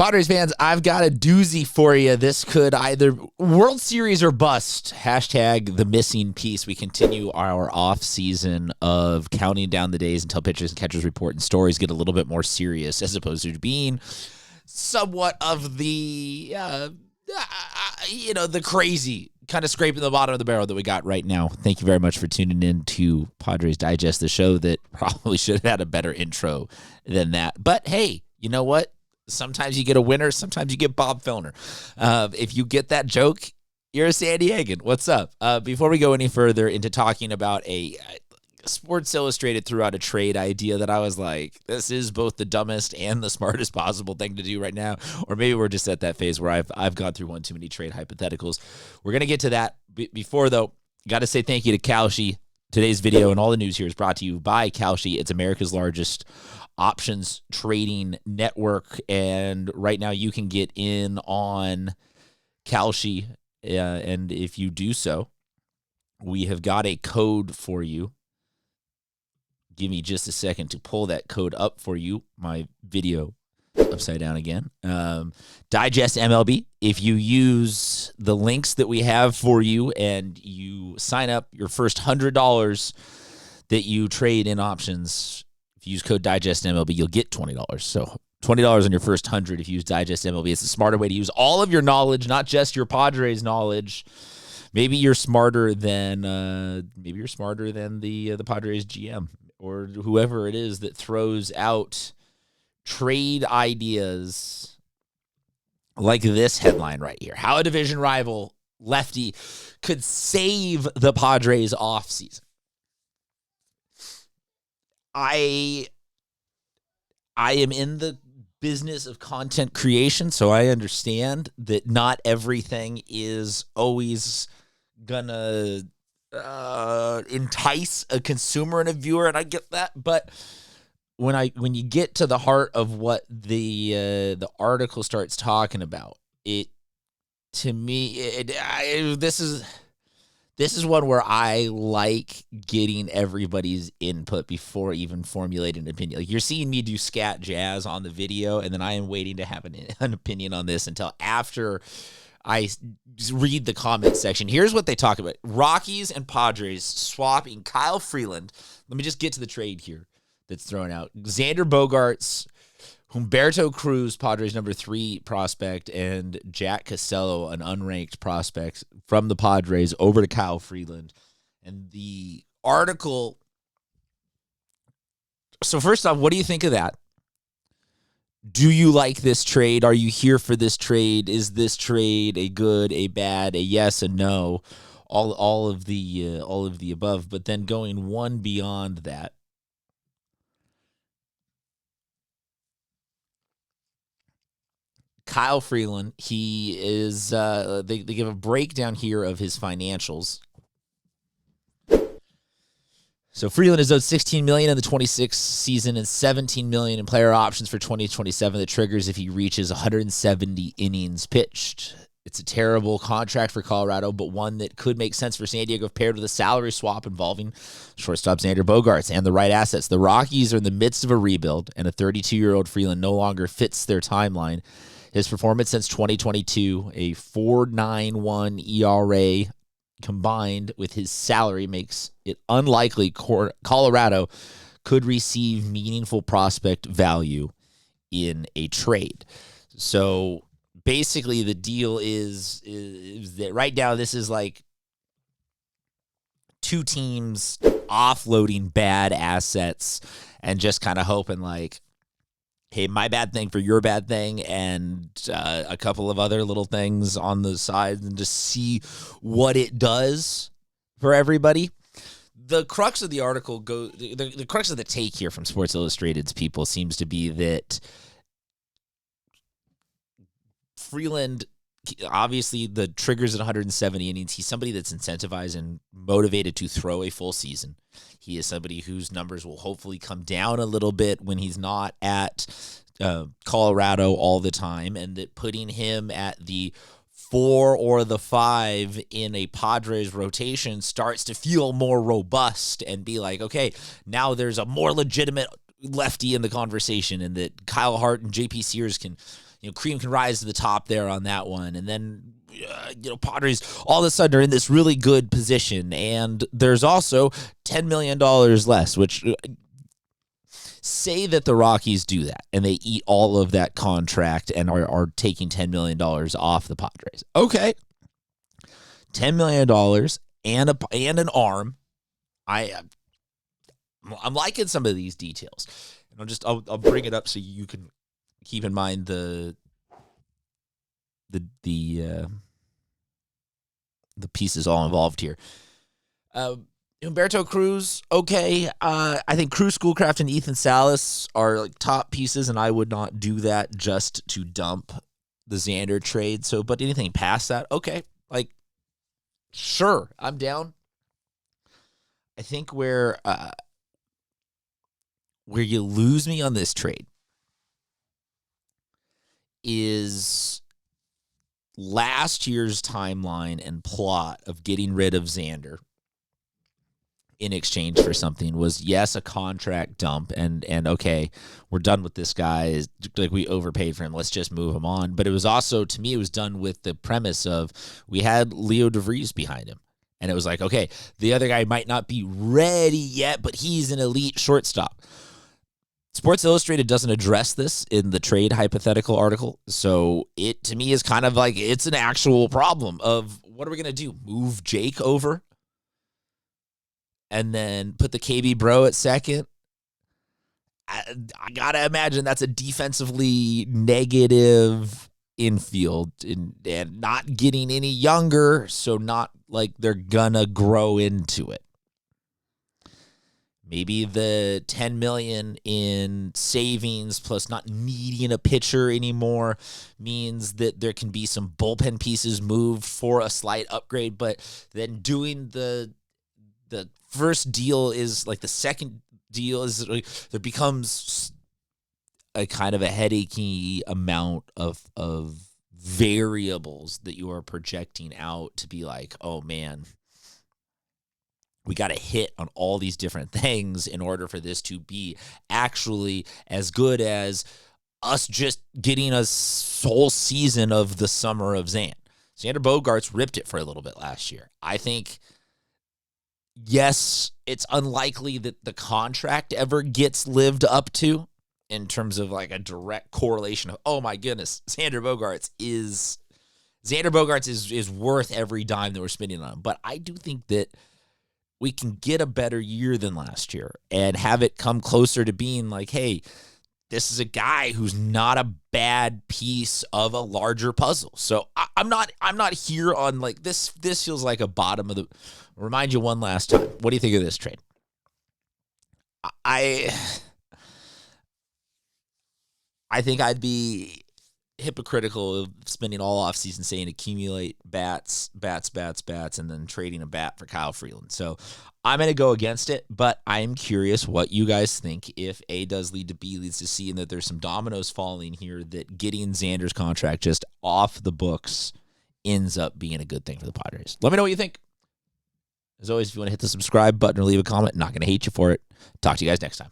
Padres fans, I've got a doozy for you. This could either World Series or bust. Hashtag the missing piece. We continue our off season of counting down the days until pitchers and catchers report and stories get a little bit more serious, as opposed to being somewhat of the, the crazy kind of scraping the bottom of the barrel that we got right now. Thank you very much for tuning in to Padres Digest, the show that probably should have had a better intro than that. But hey, you know what? Sometimes you get a winner. Sometimes you get Bob Filner. If you get that joke, you're a San Diegan. What's up? Before we go any further into talking about a Sports Illustrated threw out a trade idea that I was like, this is both the dumbest and the smartest possible thing to do right now. Or maybe we're just at that phase where I've gone through one too many trade hypotheticals. We're going to get to that. Before, though, got to say thank you to Kalshi. Today's video and all the news here is brought to you by Kalshi. It's America's largest options trading network, and right now you can get in on Kalshi, and if you do so, we have got a code for you. Give me just a second to pull that code up for you. My video upside down again. Digest MLB. If you use the links that we have for you and you sign up your first $100 that you trade in options, if you use code Digest MLB, you'll get $20. So $20 on your first 100 if you use Digest MLB. It's a smarter way to use all of your knowledge, not just your Padres knowledge. Maybe you're smarter than the Padres GM or whoever it is that throws out trade ideas like this headline right here. How a division rival lefty could save the Padres offseason. I am in the business of content creation, so I understand that not everything is always gonna entice a consumer and a viewer, and I get that. But when you get to the heart of what the article starts talking about, it to me this is one where I like getting everybody's input before even formulating an opinion. Like, you're seeing me do scat jazz on the video, and then I am waiting to have an opinion on this until after I read the comment section. Here's what they talk about. Rockies and Padres swapping Kyle Freeland. Let me just get to the trade here that's thrown out. Xander Bogaerts, Humberto Cruz, Padres number 3 prospect, and Jack Casello, an unranked prospect from the Padres, over to Kyle Freeland. And the article... So first off, what do you think of that? Do you like this trade? Are you here for this trade? Is this trade a good, a bad, a yes, a no? All of the above. But then going one beyond that, Kyle Freeland, he is, they give a breakdown here of his financials. So Freeland is owed $16 million in the 26th season and $17 million in player options for 2027 that triggers if he reaches 170 innings pitched. It's a terrible contract for Colorado, but one that could make sense for San Diego if paired with a salary swap involving shortstop Xander Bogaerts and the right assets. The Rockies are in the midst of a rebuild, and a 32-year-old Freeland no longer fits their timeline. His performance since 2022, a 4.91 ERA combined with his salary, makes it unlikely Colorado could receive meaningful prospect value in a trade. So basically the deal is that right now this is like two teams offloading bad assets and just kind of hoping like, hey, my bad thing for your bad thing, and a couple of other little things on the side, and just see what it does for everybody. The crux of the article the crux of the take here from Sports Illustrated's people seems to be that Freeland, obviously the triggers at 170 innings. He's somebody that's incentivized and motivated to throw a full season. He is somebody whose numbers will hopefully come down a little bit when he's not at Colorado all the time, and that putting him at the 4 or the 5 in a Padres rotation starts to feel more robust and be like, okay, now there's a more legitimate lefty in the conversation, and that Kyle Hart and JP Sears can cream can rise to the top there on that one. And then, Padres all of a sudden are in this really good position. And there's also $10 million less, which say that the Rockies do that and they eat all of that contract and are taking $10 million off the Padres. Okay. $10 million and an arm. I'm liking some of these details. And I'll bring it up so you can keep in mind the pieces all involved here. Humberto Cruz, okay. I think Cruz, Schoolcraft, and Ethan Salas are like top pieces, and I would not do that just to dump the Xander trade. So, but anything past that, okay. Like, sure, I'm down. I think where you lose me on this trade is last year's timeline and plot of getting rid of Xander in exchange for something was, yes, a contract dump, and okay, we're done with this guy. Like, we overpaid for him. Let's just move him on. But it was also, to me, it was done with the premise of we had Leo DeVries behind him. And it was like, okay, the other guy might not be ready yet, but he's an elite shortstop. Sports Illustrated doesn't address this in the trade hypothetical article. So it, to me, is kind of like it's an actual problem of what are we going to do? Move Jake over? And then put the KB bro at second. I got to imagine that's a defensively negative infield and not getting any younger, so not like they're going to grow into it. Maybe the $10 million in savings plus not needing a pitcher anymore means that there can be some bullpen pieces moved for a slight upgrade, but then doing the first deal is like the second deal is like, there becomes a kind of a headachy amount of variables that you are projecting out to be like, oh man, we got to hit on all these different things in order for this to be actually as good as us just getting a whole season of the summer of Xander Bogaerts ripped it for a little bit last year. I think, yes, it's unlikely that the contract ever gets lived up to in terms of like a direct correlation of, oh my goodness, Xander Bogaerts is worth every dime that we're spending on him. But I do think that we can get a better year than last year and have it come closer to being like, hey, this is a guy who's not a bad piece of a larger puzzle. So I'm not here on like this. This feels like a bottom of the. Remind you one last time. What do you think of this trade? I think I'd be hypocritical of spending all offseason saying accumulate bats, and then trading a bat for Kyle Freeland. So I'm going to go against it, but I'm curious what you guys think if A does lead to B leads to C, and that there's some dominoes falling here that getting Xander's contract just off the books ends up being a good thing for the Padres. Let me know what you think. As always, if you want to hit the subscribe button or leave a comment, I'm not going to hate you for it. Talk to you guys next time.